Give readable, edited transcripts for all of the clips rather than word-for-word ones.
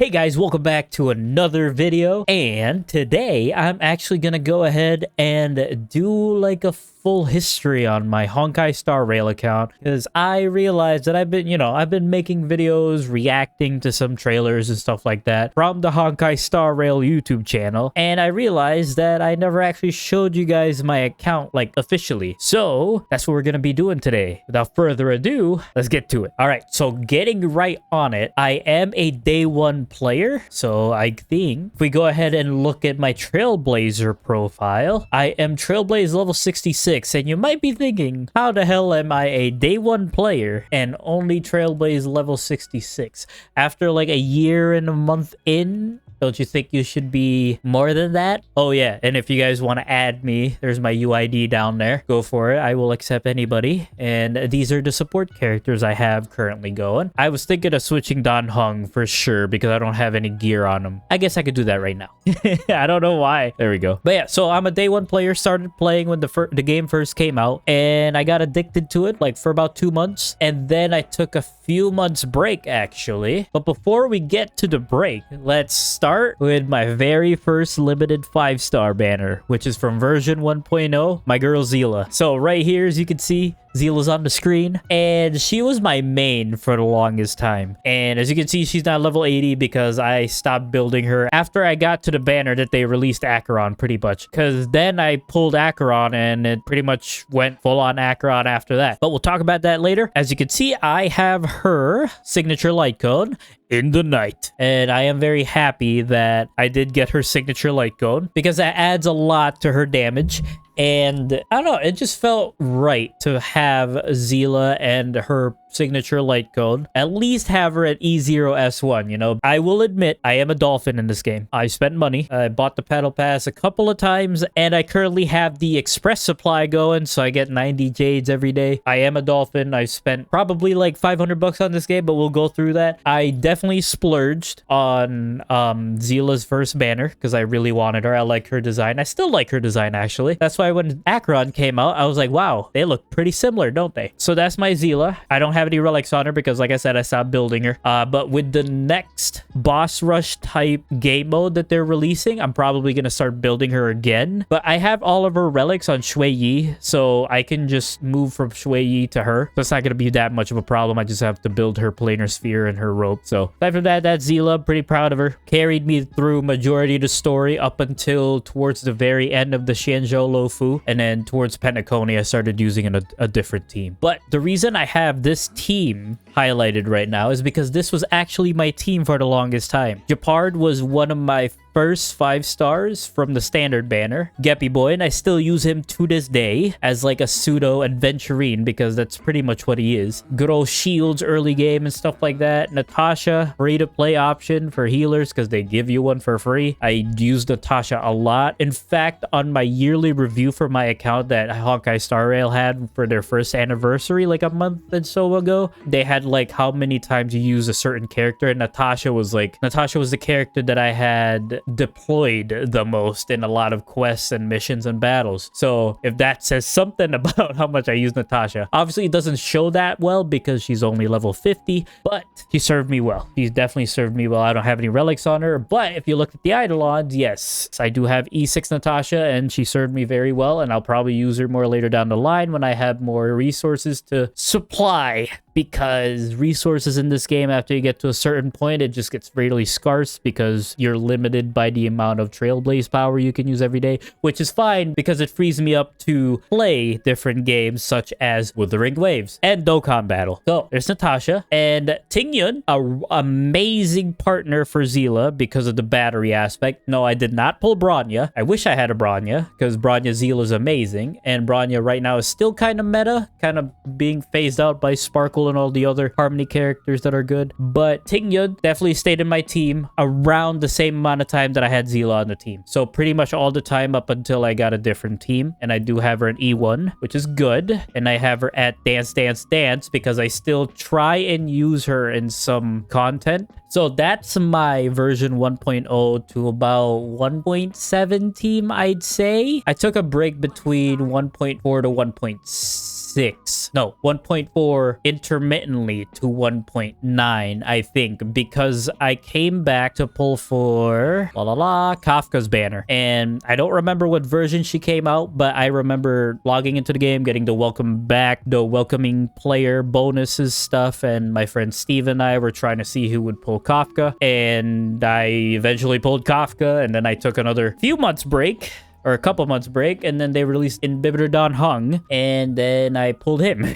Hey guys, welcome back to another video, and today I'm actually gonna go ahead and do like a full history on my Honkai Star Rail account, because I realized that I've been making videos reacting to some trailers and stuff like that from the Honkai Star Rail YouTube channel, and I realized that I never actually showed you guys my account like officially. So that's what we're gonna be doing today. Without further ado, let's get to it. All right, so getting right on it, I am a day one player, so I think if we go ahead and look at my Trailblazer profile, I am Trailblaze level 66, and you might be thinking, how the hell am I a day one player and only Trailblaze level 66? After like a year and a month in, don't you think you should be more than that? Oh yeah, and if you guys want to add me, there's my UID down there. Go for it. I will accept anybody. And these are the support characters I have currently going. I was thinking of switching Dan Heng for sure because I don't have any gear on him. I guess I could do that right now. I don't know why. There we go. But yeah, so I'm a day one player. Started playing when the game first came out, and I got addicted to it like for about 2 months. And then I took a few months break actually. But before we get to the break, let's start with my very first limited 5-star banner, which is from version 1.0, my girl Zila. So right here, as you can see, Zila's on the screen, and she was my main for the longest time. And as you can see, she's not level 80 because I stopped building her after I got to the banner that they released Acheron, pretty much. Because then I pulled Acheron, and it pretty much went full on Acheron after that. But we'll talk about that later. As you can see, I have her signature light cone in the night, and I am very happy that I did get her signature light cone because that adds a lot to her damage. And I don't know, it just felt right to have Zila and her signature light cone, at least have her at E0S1, you know. I will admit, I am a dolphin in this game. I spent money. I bought the Paddle Pass a couple of times, and I currently have the Express supply going, so I get 90 Jades every day. I am a dolphin. I spent probably like 500 bucks on this game, but we'll go through that. I definitely splurged on Zila's first banner because I really wanted her. I like her design. I still like her design, actually. That's why when Acheron came out, I was like, wow, they look pretty similar, don't they? So that's my Zila. I don't have any relics on her because, like I said, I stopped building her. But with the next boss rush type game mode that they're releasing, I'm probably going to start building her again. But I have all of her relics on Shui Yi, so I can just move from Shui Yi to her. So it's not going to be that much of a problem. I just have to build her planar sphere and her rope. So aside from that, that's Zila. Pretty proud of her. Carried me through majority of the story up until towards the very end of the Xianzhou Luofu. And then towards Penacony, I started using a different team. But the reason I have this team highlighted right now is because this was actually my team for the longest time. Japard was one of my first 5 stars from the standard banner, Geppy Boy, and I still use him to this day as like a pseudo adventurine because that's pretty much what he is. Good old shields early game and stuff like that. Natasha, free to play option for healers because they give you one for free. I use Natasha a lot. In fact, on my yearly review for my account that Honkai Star Rail had for their first anniversary like a month and so ago, they had like how many times you use a certain character, and Natasha was the character that I had deployed the most in a lot of quests and missions and battles. So if that says something about how much I use Natasha, obviously it doesn't show that well because she's only level 50, but she served me well. She's definitely served me well. I don't have any relics on her, but if you look at the Eidolons, yes, I do have E6 Natasha, and she served me very well, and I'll probably use her more later down the line when I have more resources to supply, because resources in this game, after you get to a certain point, it just gets really scarce because you're limited by the amount of Trailblaze power you can use every day, which is fine because it frees me up to play different games such as Wuthering Waves and Dokkan Battle. So there's Natasha, and Tingyun, a amazing partner for Zila because of the battery aspect. No, I did not pull Bronya. I wish I had a Bronya because Bronya Zila is amazing, and Bronya right now is still kind of meta, kind of being phased out by Sparkle and all the other Harmony characters that are good. But Tingyun definitely stayed in my team around the same amount of time that I had Zila on the team. So pretty much all the time up until I got a different team. And I do have her in E1, which is good. And I have her at Dance Dance Dance because I still try and use her in some content. So that's my version 1.0 to about 1.7 team, I'd say. I took a break between 1.4 to 1.6. No, 1.4 intermittently to 1.9, I think, because I came back to pull for Kafka's banner. And I don't remember what version she came out, but I remember logging into the game, getting the welcome back, the welcoming player bonuses stuff, and my friend Steve and I were trying to see who would pull Kafka, and I eventually pulled Kafka, and then I took another few months break, or a couple months break, and then they released Inhibitor Don Hung, and then I pulled him.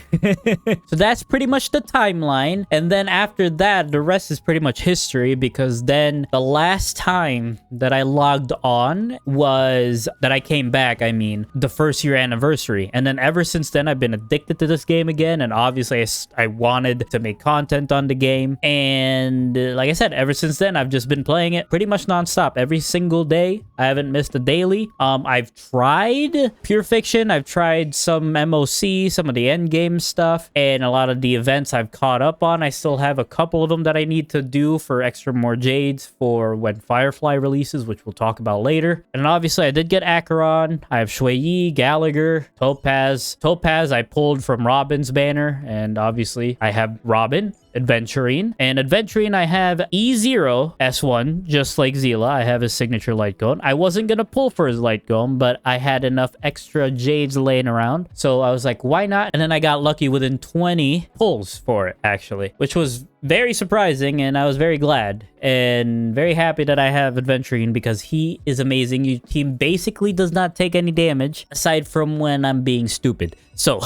So that's pretty much the timeline. And then after that, the rest is pretty much history, because then the last time that I logged on was that I came back, I mean, the first year anniversary. And then ever since then, I've been addicted to this game again, and obviously I wanted to make content on the game. And like I said, ever since then, I've just been playing it pretty much nonstop. Every single day, I haven't missed a daily. I've tried Pure Fiction, I've tried some MOC, some of the end game stuff, and a lot of the events I've caught up on. I still have a couple of them that I need to do for extra more Jades for when Firefly releases, which we'll talk about later. And obviously, I did get Acheron. I have Shui Yi, Gallagher, Topaz. Topaz, I pulled from Robin's banner, and obviously, I have Robin. Adventurine. And Adventurine, I have E0 S1, just like Zila. I have his signature light cone. I wasn't going to pull for his light cone, but I had enough extra Jades laying around. So I was like, why not? And then I got lucky within 20 pulls for it, actually, which was very surprising, and I was very glad and very happy that I have Adventurine, because he is amazing. Your team basically does not take any damage aside from when I'm being stupid. So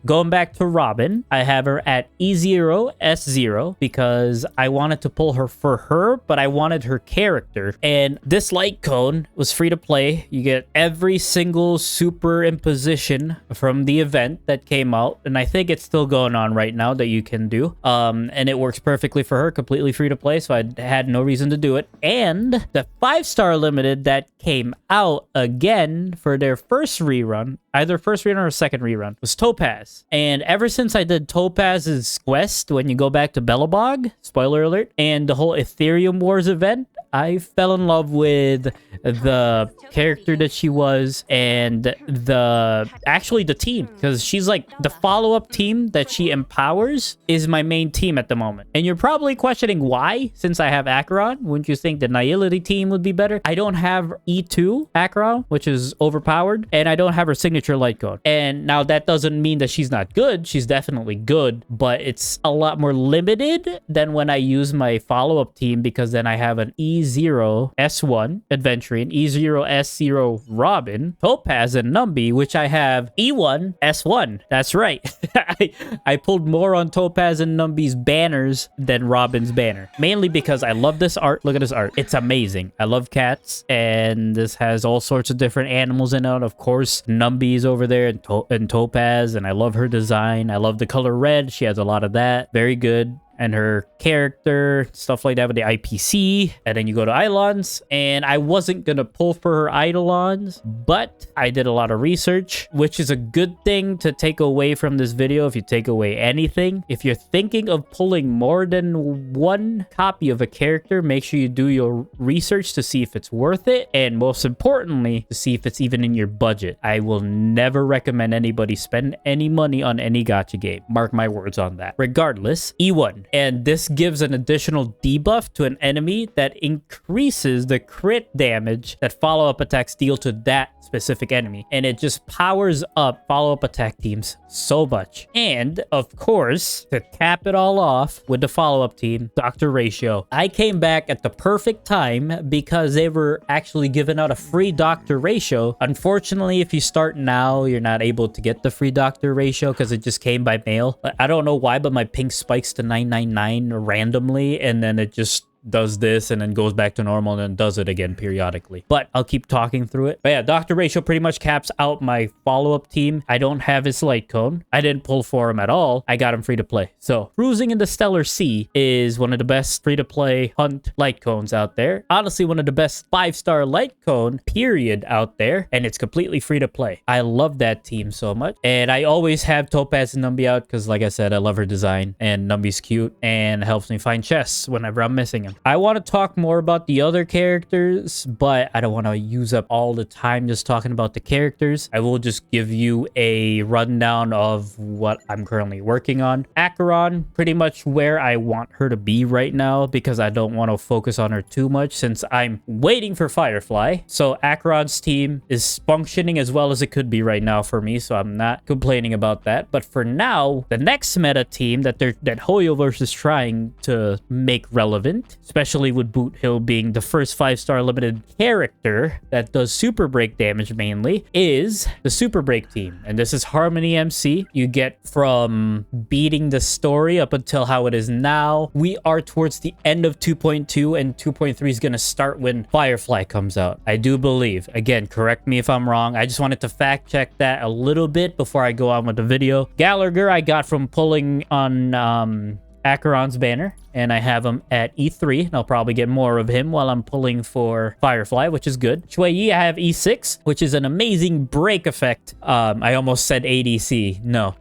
going back to Robin, I have her at E0 S0 because I wanted to pull her for her, but I wanted her character. And this light cone was free to play. You get every single superimposition from the event that came out, and I think it's still going on right now that you can do. And it works perfectly for her, completely free to play, so I had no reason to do it. And the 5-star limited that came out again for their first rerun, either first rerun or second rerun, was Topaz. And ever since I did Topaz's quest, when you go back to Belobog, spoiler alert, and the whole Ethereum Wars event, I fell in love with the character that she was, and actually the team, because she's like the follow-up team that she empowers is my main team at the moment. And you're probably questioning why, since I have Acheron. Wouldn't you think the Nihility team would be better? I don't have E2 Acheron, which is overpowered, and I don't have her signature light code. And now that doesn't mean that she's not good. She's definitely good, but it's a lot more limited than when I use my follow-up team, because then I have an E0 S1 Adventurine, E0 S0 Robin, Topaz, and Numby, which I have E1 S1. That's right. I pulled more on Topaz and Numby's banners than Robin's banner, mainly because I love this art. Look at this art. It's amazing. I love cats, and this has all sorts of different animals in it. Of course, Numby's over there, and Topaz, and I love her design. I love the color red. She has a lot of that. Very good. And her character, stuff like that with the IPC. And then you go to Eidolons, and I wasn't gonna pull for her Eidolons, but I did a lot of research, which is a good thing to take away from this video. If you take away anything, if you're thinking of pulling more than one copy of a character, make sure you do your research to see if it's worth it, and most importantly, to see if it's even in your budget. I will never recommend anybody spend any money on any gacha game. Mark my words on that. Regardless, E1. And this gives an additional debuff to an enemy that increases the crit damage that follow-up attacks deal to that specific enemy. And it just powers up follow-up attack teams so much. And of course, to cap it all off with the follow-up team, Dr. Ratio. I came back at the perfect time because they were actually giving out a free Dr. Ratio. Unfortunately, if you start now, you're not able to get the free Dr. Ratio because it just came by mail. I don't know why, but my ping spikes to 999 randomly, and then it just does this and then goes back to normal and then does it again periodically. But I'll keep talking through it. But yeah, Dr. Ratio pretty much caps out my follow-up team. I don't have his light cone. I didn't pull for him at all. I got him free to play. So Cruising in the Stellar Sea is one of the best free-to-play hunt light cones out there. Honestly, one of the best 5-star light cone period out there, and it's completely free to play. I love that team so much. And I always have Topaz and Numby out because, like I said, I love her design, and Numby's cute and helps me find chests whenever I'm missing him. on. I want to talk more about the other characters, but I don't want to use up all the time just talking about the characters. I will just give you a rundown of what I'm currently working on. Acheron, pretty much where I want her to be right now because I don't want to focus on her too much since I'm waiting for Firefly. So Acheron's team is functioning as well as it could be right now for me, so I'm not complaining about that. But for now, the next meta team that Hoyoverse is trying to make relevant, especially with Boot Hill being the first 5-star limited character that does super break damage mainly, is the super break team. And this is Harmony MC. You get from beating the story up until how it is now. We are towards the end of 2.2 and 2.3 is going to start when Firefly comes out. I do believe. Again, correct me if I'm wrong. I just wanted to fact check that a little bit before I go on with the video. Gallagher I got from pulling on Acheron's banner, and I have him at E3, and I'll probably get more of him while I'm pulling for Firefly, which is good. Shui Yi, I have E6, which is an amazing break effect. I almost said ADC. No.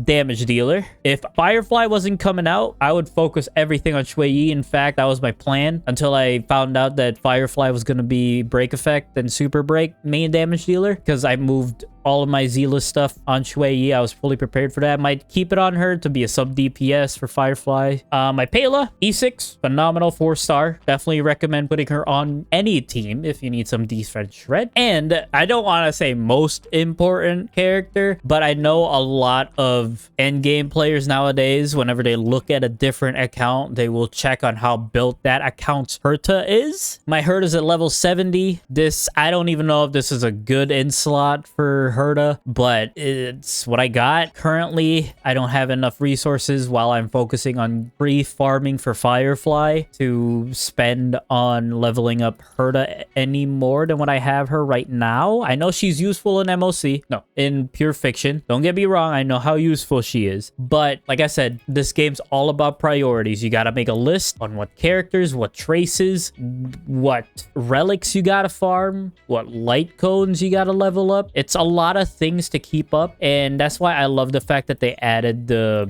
Damage dealer. If Firefly wasn't coming out, I would focus everything on Shui Yi. In fact, that was my plan until I found out that Firefly was going to be break effect and super break main damage dealer, because I moved all of my Zealous stuff on Shui Yi. I was fully prepared for that. Might keep it on her to be a sub DPS for Firefly. My Pela, E6, phenomenal 4-star. Definitely recommend putting her on any team if you need some defense shred. And I don't want to say most important character, but I know a lot of endgame players nowadays, whenever they look at a different account, they will check on how built that account's Herta is. My Herta's at level 70. I don't even know if this is a good in slot for Herta, but it's what I got. Currently, I don't have enough resources while I'm focusing on farming for Firefly to spend on leveling up Herta any more than what I have her right now. I know she's useful in MOC. No, in pure fiction. Don't get me wrong. I know how useful she is. But like I said, this game's all about priorities. You got to make a list on what characters, what traces, what relics you got to farm, what light cones you got to level up. It's a lot of things to keep up. And that's why I love the fact that they added the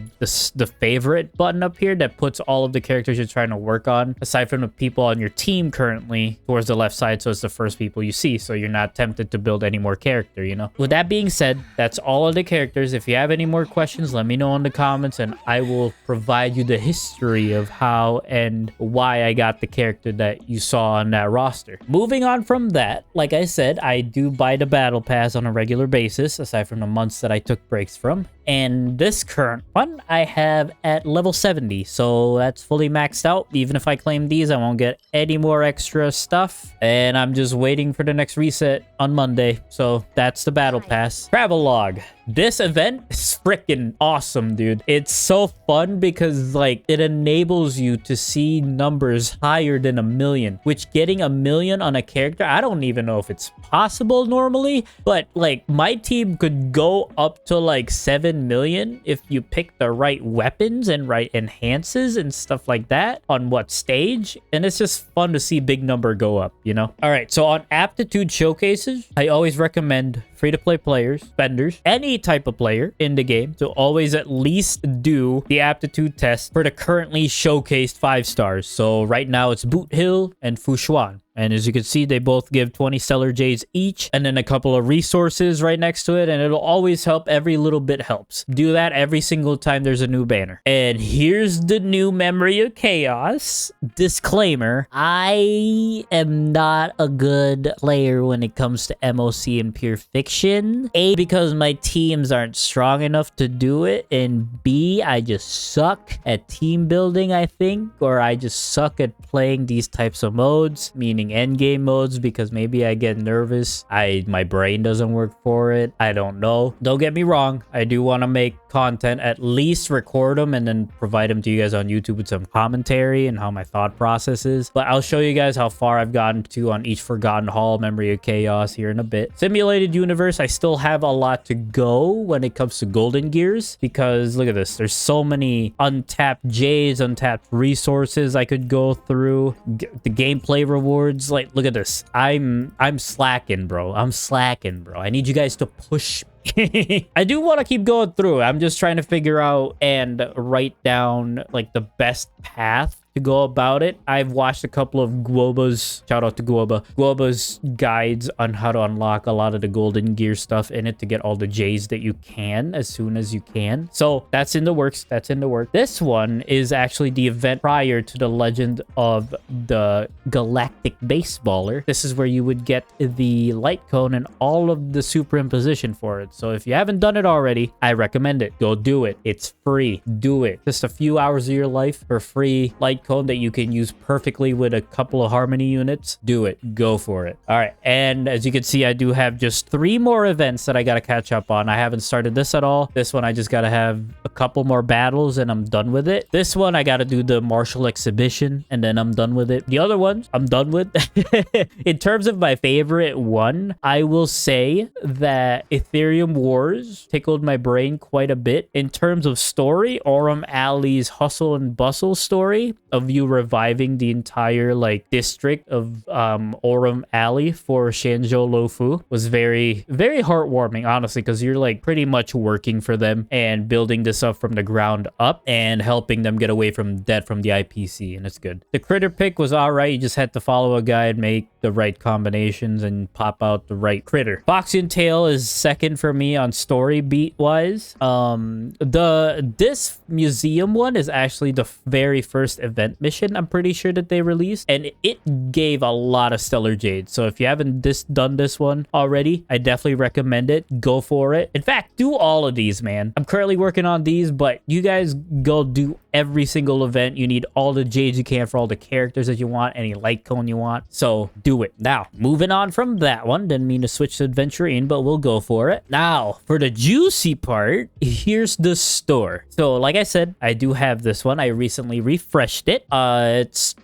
favorite button up here that puts all of the characters you're trying to work on, aside from the people on your team currently, towards the left side, so it's the first people you see, so you're not tempted to build any more character, you know? With that being said, that's all of the characters. If you have any more questions, let me know in the comments, and I will provide you the history of how and why I got the character that you saw on that roster. Moving on from that, like I said, I do buy the battle pass on a regular basis, aside from the months that I took breaks from. And this current one I have at level 70, so that's fully maxed out. Even if I claim these, I won't get any more extra stuff, and I'm just waiting for the next reset on Monday. So that's the battle pass. Travel log. This event is freaking awesome, dude. It's so fun because like it enables you to see numbers higher than 1 million, which getting 1 million on a character, I don't even know if it's possible normally, but like my team could go up to like 7 million if you pick the right weapons and right enhances and stuff like that on what stage. And it's just fun to see big number go up, you know? All right, so on aptitude showcases, I always recommend free-to-play players, spenders, any type of player in the game to always at least do the aptitude test for the currently showcased 5 stars. So right now it's Boot Hill and Fushuan. And as you can see, they both give 20 Stellar Jades each, and then a couple of resources right next to it, and it'll always help. Every little bit helps. Do that every single time there's a new banner. And here's the new Memory of Chaos. Disclaimer, I am not a good player when it comes to MOC and pure fiction. A, because my teams aren't strong enough to do it, and B, I just suck at team building, I think, or I just suck at playing these types of modes, meaning end game modes, because maybe I get nervous. My brain doesn't work for it. I don't know. Don't get me wrong. I do want to make content, at least record them and then provide them to you guys on YouTube with some commentary and how my thought process is. But I'll show you guys how far I've gotten to on each Forgotten Hall, Memory of Chaos here in a bit. Simulated Universe, I still have a lot to go when it comes to Golden Gears, because look at this. There's so many untapped J's, untapped resources I could go through. The gameplay rewards. Like, look at this. I'm slacking, bro. I'm slacking, bro. I need you guys to push me. I do want to keep going through. I'm just trying to figure out and write down like the best path to go about it. I've watched a couple of Guoba's, shout out to Guoba's guides on how to unlock a lot of the golden gear stuff in it to get all the J's that you can as soon as you can. So that's in the works. That's in the works. This one is actually the event prior to the Legend of the Galactic Baseballer. This is where you would get the light cone and all of the superimposition for it. So if you haven't done it already, I recommend it. Go do it. It's free. Do it. Just a few hours of your life for free light cone that you can use perfectly with a couple of harmony units. Do it. Go for it. All right. And as you can see, I do have just 3 more events that I got to catch up on. I haven't started this at all. This one, I just got to have a couple more battles and I'm done with it. This one, I got to do the martial exhibition and then I'm done with it. The other ones, I'm done with. In terms of my favorite one, I will say that Ethereum Wars tickled my brain quite a bit. In terms of story, Aurum Alley's hustle and bustle story of you reviving the entire like district of Aurum Alley for Shanzhou Luofu was very, very heartwarming, honestly, because you're like pretty much working for them and building this up from the ground up and helping them get away from debt from the IPC, and it's good. The critter pick was all right. You just had to follow a guide, make the right combinations, and pop out the right critter. Foxy and Tail is second for me on story beat wise. This museum one is actually the very first event mission I'm pretty sure that they released, and it gave a lot of stellar jades. So if you haven't done this one already, I definitely recommend it. Go for it. In fact, do all of these, man. I'm currently working on these, but you guys go do every single event. You need all the jades you can for all the characters that you want, any light cone you want. So do it. Now, moving on from that one, didn't mean to switch to adventuring, but we'll go for it. Now, for the juicy part, here's the store. So like I said, I do have this one. I recently refreshed it.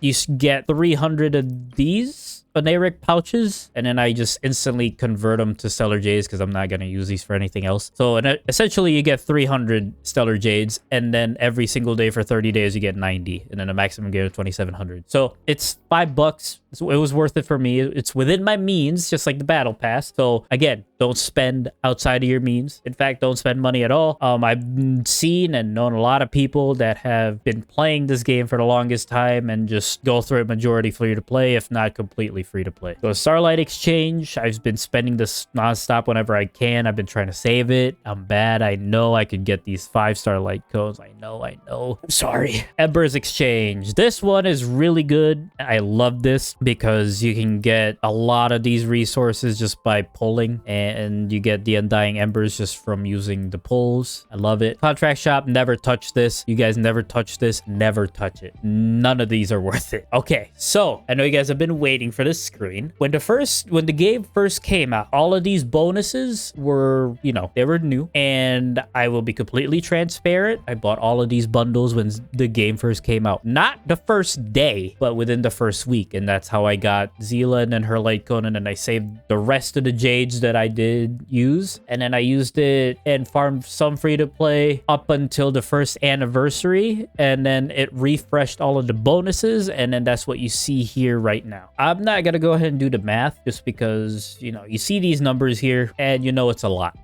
You get 300 of these Oneric pouches, and then I just instantly convert them to Stellar Jades because I'm not going to use these for anything else. So essentially you get 300 Stellar Jades, and then every single day for 30 days you get 90, and then a maximum gain of 2,700. So it's $5. It was worth it for me. It's within my means, just like the battle pass. So again, don't spend outside of your means. In fact, don't spend money at all. I've seen and known a lot of people that have been playing this game for the longest time and just go through it majority free to play, if not completely free to play. So Starlight Exchange, I've been spending this nonstop whenever I can. I've been trying to save it. I'm bad. I know I could get these 5-star light codes. I know. I'm sorry. Ember's Exchange. This one is really good. I love this because you can get a lot of these resources just by pulling, and you get the Undying Embers just from using the pulls. I love it. Contract Shop, never touch this. You guys never touch this. Never touch it. None of these are worth it. Okay, so I know you guys have been waiting for this screen. When the game first came out, all of these bonuses were, they were new, and I will be completely transparent. I bought all of these bundles when the game first came out. Not the first day, but within the first week, and that's how I got Zila and then her light cone, and then I saved the rest of the jades that I did use, and then I used it and farmed some free to play up until the first anniversary, and then it refreshed all of the bonuses, and then that's what you see here right now. I'm not gonna go ahead and do the math just because you see these numbers here and it's a lot.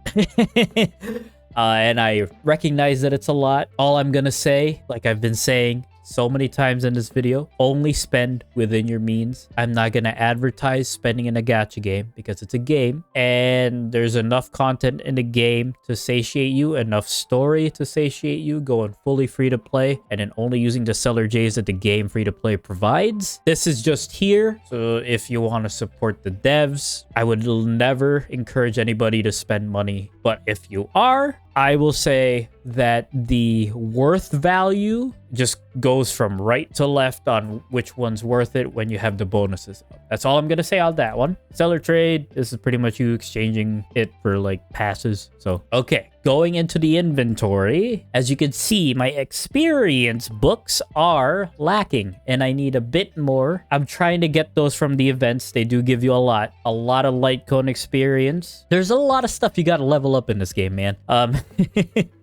And I recognize that it's a lot. All I'm gonna say, like I've been saying so many times in this video, only spend within your means. I'm not going to advertise spending in a gacha game because it's a game and there's enough content in the game to satiate you, enough story to satiate you, going fully free to play, and then only using the seller J's that the game free to play provides. This is just here. So if you want to support the devs, I would never encourage anybody to spend money. But if you are, I will say that the worth value just goes from right to left on which one's worth it when you have the bonuses. That's all I'm going to say on that one. Seller trade, this is pretty much you exchanging it for like passes. So, okay. Going into the inventory, as you can see, my experience books are lacking and I need a bit more. I'm trying to get those from the events. They do give you a lot of light cone experience. There's a lot of stuff you got to level up in this game, man.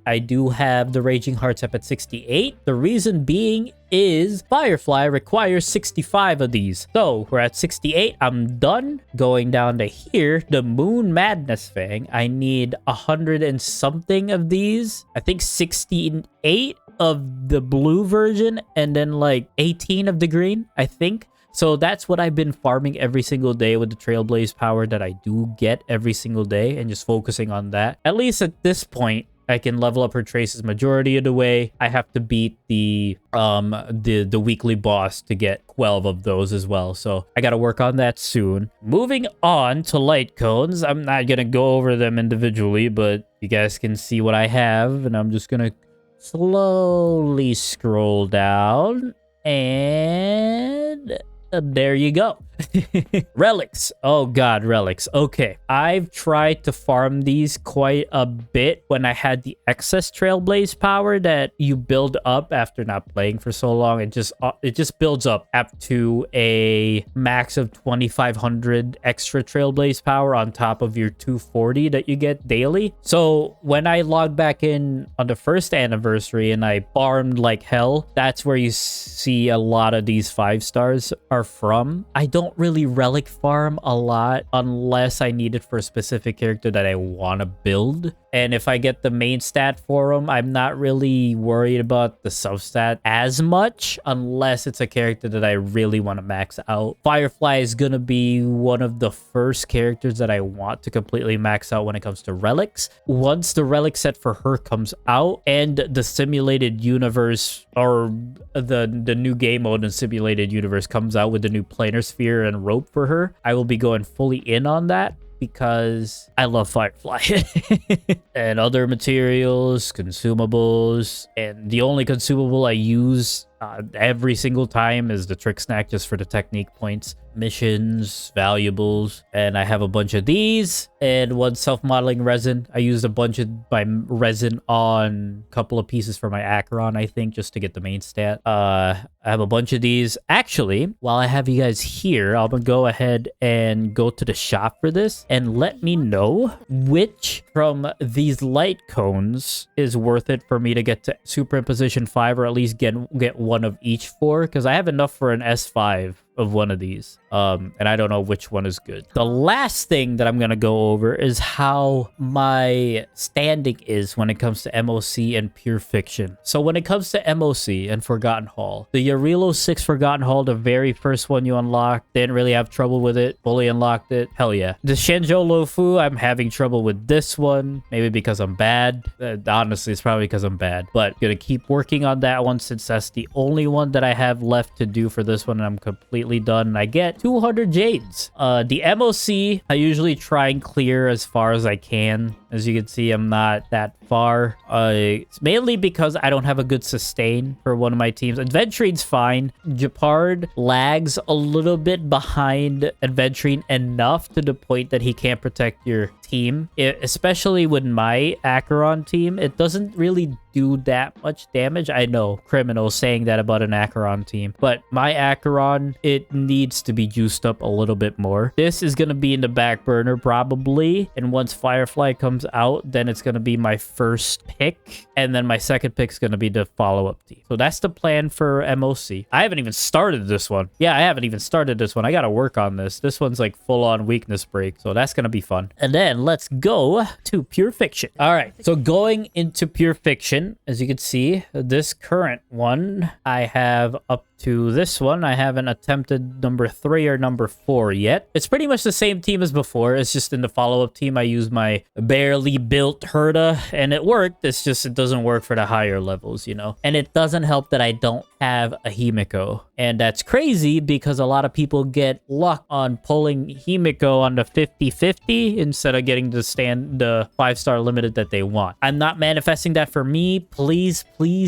I do have the Raging Hearts up at 68. The reason being is Firefly requires 65 of these. So we're at 68. I'm done. Going down to here, the Moon Madness Fang. I need 100 and something of these. I think 68 of the blue version and then like 18 of the green, I think. So that's what I've been farming every single day with the Trailblaze power that I do get every single day, and just focusing on that. At least at this point, I can level up her traces majority of the way. I have to beat the weekly boss to get 12 of those as well. So I got to work on that soon. Moving on to light cones. I'm not going to go over them individually, but you guys can see what I have. And I'm just going to slowly scroll down. And there you go. Relics. Oh god, relics. Okay, I've tried to farm these quite a bit when I had the excess Trailblaze power that you build up after not playing for so long. It just builds up to a max of 2,500 extra Trailblaze power on top of your 240 that you get daily. So when I logged back in on the first anniversary and I farmed like hell, that's where you see a lot of these 5 stars are from. I don't really relic farm a lot unless I need it for a specific character that I want to build. And if I get the main stat for them, I'm not really worried about the substat as much unless it's a character that I really want to max out. Firefly is going to be one of the first characters that I want to completely max out when it comes to relics. Once the relic set for her comes out and the simulated universe, or the new game mode in simulated universe comes out with the new planar sphere and rope for her, I will be going fully in on that, because I love Firefly. And other materials, consumables, and the only consumable I use every single time is the trick snack, just for the technique points. Missions, valuables, and I have a bunch of these, and one self-modeling resin. I used a bunch of my resin on a couple of pieces for my Acheron, I think, just to get the main stat. I have a bunch of these. Actually, while I have you guys here, I'm gonna go ahead and go to the shop for this, and let me know which from these light cones is worth it for me to get to Superimposition 5, or at least get one of each for, because I have enough for an S5 of one of these, and I don't know which one is good. The last thing that I'm gonna go over is how my standing is when it comes to MOC and pure fiction. So when it comes to MOC and Forgotten Hall, the Yarilo 6 Forgotten Hall, the very first one you unlocked, didn't really have trouble with it. Fully unlocked it, hell yeah. The Shenzhou Lofu, I'm having trouble with this one, maybe because I'm bad. Honestly, it's probably because I'm bad, but gonna keep working on that one, since that's the only one that I have left to do for this one, and I'm completely done, and I get 200 jades. The MOC, I usually try and clear as far as I can. As you can see, I'm not that far. It's mainly because I don't have a good sustain for one of my teams. Adventurine's fine. Japard lags a little bit behind Adventurine enough to the point that he can't protect your team. Especially with my Acheron team, it doesn't really do that much damage. I know, criminals saying that about an Acheron team, but my Acheron, it needs to be juiced up a little bit more. This is going to be in the back burner probably, and once Firefly comes out, then it's going to be my first pick, and then my second pick is going to be the follow-up team. So that's the plan for MOC. I haven't even started this one. Yeah, I haven't even started this one. I got to work on this. This one's like full-on weakness break, so that's going to be fun. And then let's go to pure fiction. All right, so going into pure fiction, as you can see, this current one, I have up to this one. I haven't attempted number 3 or number 4 yet. It's pretty much the same team as before. It's just in the follow-up team, I used my barely built Herda, and it worked. It's just, it doesn't work for the higher levels, you know? And it doesn't help that I don't have a Himiko. And that's crazy because a lot of people get luck on pulling Himiko on the 50-50 instead of getting the 5-star limited that they want. I'm not manifesting that for me. Please,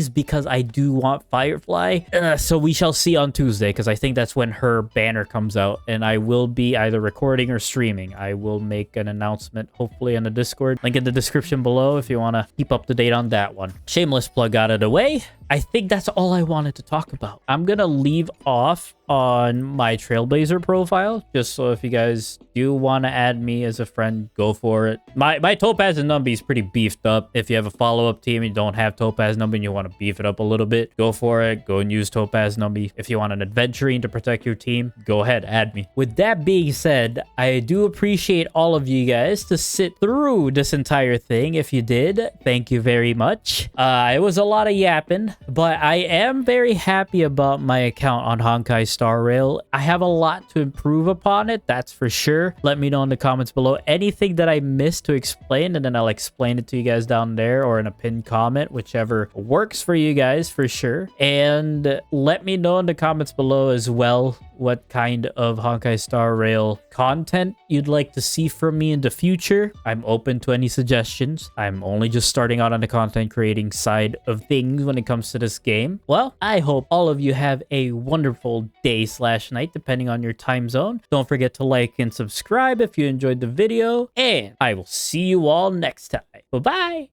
because I do want Firefly. So we shall see on Tuesday, because I think that's when her banner comes out, and I will be either recording or streaming. I will make an announcement, hopefully on the Discord. Link in the description below if you want to keep up to date on that one. Shameless plug out of the way. I think that's all I wanted to talk about. I'm gonna leave off on my Trailblazer profile, just so if you guys do want to add me as a friend, go for it. My Topaz and Numby is pretty beefed up. If you have a follow-up team and you don't have Topaz Numby and you want to beef it up a little bit, go for it. Go and use Topaz Numby. If you want an Adventurine to protect your team, go ahead, add me. With that being said, I do appreciate all of you guys to sit through this entire thing. If you did, thank you very much. It was a lot of yapping. But I am very happy about my account on Honkai Star Rail. I have a lot to improve upon it, that's for sure. Let me know in the comments below anything that I missed to explain, and then I'll explain it to you guys down there or in a pinned comment, whichever works for you guys for sure. And let me know in the comments below as well what kind of Honkai Star Rail content you'd like to see from me in the future. I'm open to any suggestions. I'm only just starting out on the content creating side of things when it comes to this game. Well, I hope all of you have a wonderful day/night depending on your time zone. Don't forget to like and subscribe if you enjoyed the video, and I will see you all next time. Bye-bye!